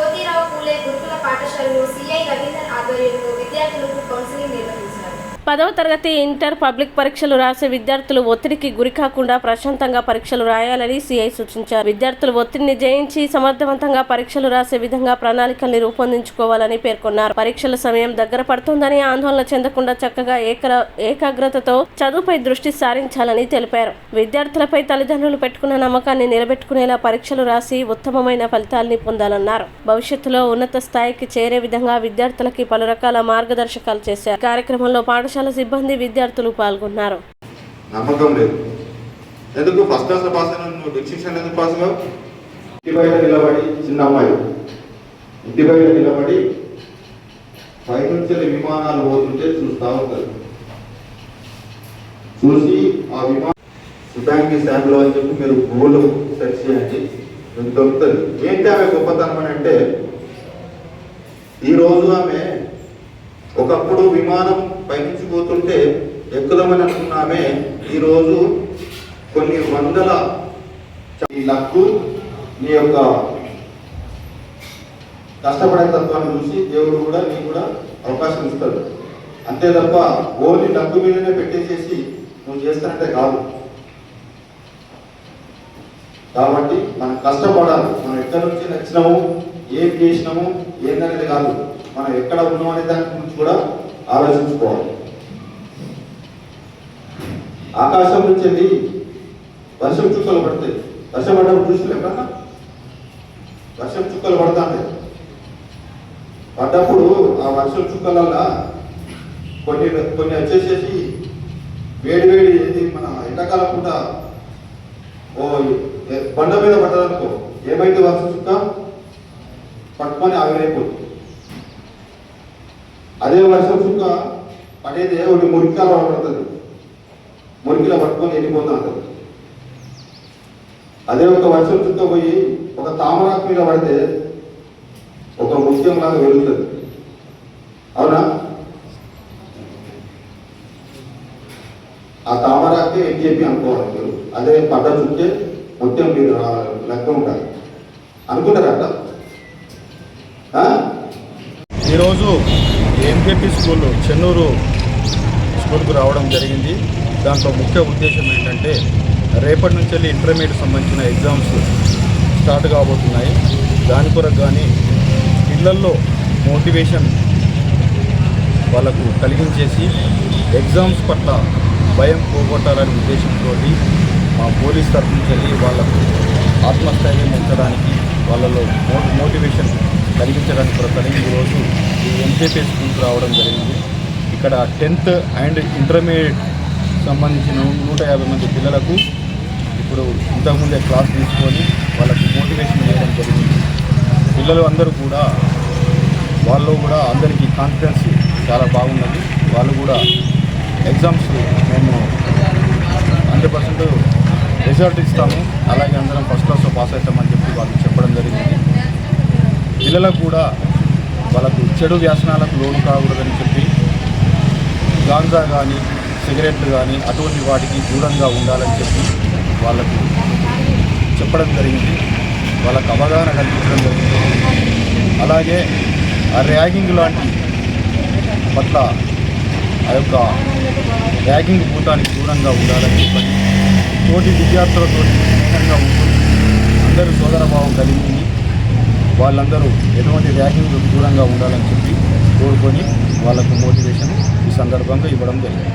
జ్యోతిరావు పూలే గురుకుల పాఠశాలలో సిఐ రవీందర్ ఆధ్వర్యంలో విద్యార్థులకు కౌన్సిలింగ్ నిర్వహించారు. 10వ తరగతి ఇంటర్ పబ్లిక్ పరీక్షలు రాసే విద్యార్థులు ఒత్తిడికి గురికాకుండా ప్రశాంతంగా పరీక్షలు రాయాలని సిఐ సూచించారు. విద్యార్థులు ఒత్తిడిని జయించి సమర్థవంతంగా పరీక్షలు రాసే విధంగా ప్రణాళికల్ని రూపొందించుకోవాలని పేర్కొన్నారు. పరీక్షల సమయం దగ్గర పడుతోందని ఆందోళన చెందకుండా చక్కగా ఏకాగ్రతతో చదువుపై దృష్టి సారించాలని తెలిపారు. విద్యార్థులపై తల్లిదండ్రులు పెట్టుకున్న నమ్మకాన్ని నిలబెట్టుకునేలా పరీక్షలు రాసి ఉత్తమమైన ఫలితాల్ని పొందాలన్నారు. భవిష్యత్తులో ఉన్నత స్థాయికి చేరే విధంగా విద్యార్థులకి పలు రకాల మార్గదర్శకాలు చేశారు. కార్యక్రమంలో పాఠశాల సిబ్బంది విద్యార్థులు పాల్గొన్నారు. నమ్మకం లేదు. ఎందుకు ఫస్ట్ క్లాస్ లో పాస్ అయినా నువ్వు డిస్టింక్షన్ ఎందుకు పాస్ కావు? ఇంటి బయట నిలబడి చిన్న అమ్మాయి ఇంటి బయట నిలబడి పై నుంచి విమానాలు పోతుంటే చూస్తూ ఉంటారు. చూసి ఆ విమానం సుబ్యాంకి శాంపుల్ అని చెప్పి మీరు గూగుల్ సెర్చ్ చేయండి, మీకు దొరుకుతుంది. ఏంటి ఆమె గొప్పతనం అని అంటే, ఈరోజు ఆమె ఒకప్పుడు విమానం పైనుంచి పోతుంటే ఎక్కుదామని అనుకున్నామే, ఈరోజు కొన్ని వందల ఈ లక్కు నీ యొక్క కష్టపడే తత్వాన్ని చూసి దేవుడు కూడా నీకు కూడా అవకాశం ఇస్తాడు. అంతే తప్ప ఓన్లీ లక్కు మీదనే పెట్టేసేసి నువ్వు చేస్తానంటే కాదు. కాబట్టి మనం కష్టపడాలి. మనం ఎక్కడి నుంచి నచ్చినాము, ఏం చేసినాము ఏందనేది కాదు, మనం ఎక్కడ ఉన్నాం అనే దాని గురించి కూడా ఆలోచించుకోవాలి. ఆకాశం నుంచి వెళ్ళి వర్షం చుక్కలు పడతాయి. వర్షం పడ్డప్పుడు చూసి ఎక్కడన్నా వర్షం చుక్కలు పడతాయి. పడ్డప్పుడు ఆ వర్షం చుక్కలల్లా కొన్ని వచ్చేసేసి వేడి మన ఎండాకాలం పూట ఓ బండ మీద పడ్డదనుకో, ఏమైతే వర్షం చుక్క పట్టుకొని ఆవిరైపోతుంది. అదే వర్షం చుక్క పడేదే ఒకటి మురికాల పడుతుంది, మురికిలో పట్టుకొని వెళ్ళిపోతూ ఉంటుంది. అదే ఒక వర్షం చుక్క పోయి ఒక తామరాకు మీద పడితే ఒక ముత్యం లాగా వెలుగుతుంది. అవునా? ఆ తామరాకే ఎన్జేపీ అనుకోవాలి మీరు. అదే పడ్డ చుట్టే ముత్యం మీరు లెక్క ఉంటారు అనుకుంటారట. ఈరోజు ఎంకేపీ స్కూల్ చెన్నూరు స్కూల్కు రావడం జరిగింది. దాంట్లో ముఖ్య ఉద్దేశం ఏంటంటే, రేపటి నుంచి వెళ్ళి ఇంటర్మీడియట్ సంబంధించిన ఎగ్జామ్స్ స్టార్ట్ కాబోతున్నాయి. దాని కొరకు కానీ పిల్లల్లో మోటివేషన్ వాళ్ళకు కలిగించేసి ఎగ్జామ్స్ పట్ల భయం పోగొట్టాలనే ఉద్దేశంతో మా పోలీస్ తరఫు నుంచి వెళ్ళి వాళ్ళకు ఆత్మస్థైర్యం ఉంచడానికి, వాళ్ళలో మోటివేషన్ కలిగించడానికి కొరకని ఈరోజు ఈ ఎంకేపీ స్కూల్కి రావడం జరిగింది. ఇక్కడ 10th అండ్ ఇంటర్మీడియట్ సంబంధించిన 150 మంది పిల్లలకు ఇప్పుడు ఇంతకుముందే క్లాస్ తీసుకొని వాళ్ళకు మోటివేషన్ చేయడం జరిగింది. పిల్లలు అందరూ కూడా వాళ్ళు కూడా అందరికీ కాన్ఫిడెన్స్ చాలా బాగున్నది. వాళ్ళు కూడా ఎగ్జామ్స్ మేము 100% రిజల్ట్ ఇస్తాము, అలాగే అందరం ఫస్ట్ క్లాస్లో పాస్ అవుతామని చెప్పి వాళ్ళు చెప్పడం జరిగింది. పిల్లలకు కూడా వాళ్ళకు చెడు వ్యసనాలకు లోను కాకూడదని చెప్పి గాంజా కానీ సిగరెట్లు కానీ అటువంటి వాటికి దూరంగా ఉండాలని చెప్పి వాళ్ళకు చెప్పడం జరిగింది. వాళ్ళకు అవగాహన కల్పించడం జరిగింది. అలాగే ఆ ర్యాగింగ్ లాంటి పట్ల ఆ యొక్క ర్యాగింగ్ భూతానికి దూరంగా ఉండాలని చెప్పి తోటి విద్యార్థులతో స్నేహంగా ఉంటుంది, అందరూ సోదరభావం కలిగి వాళ్ళందరూ ఎటువంటి ర్యాగింగ్ దూరంగా ఉండాలని చెప్పి కోరుకొని వాళ్ళకు మోటివేషన్ ఈ సందర్భంగా ఇవ్వడం జరిగింది.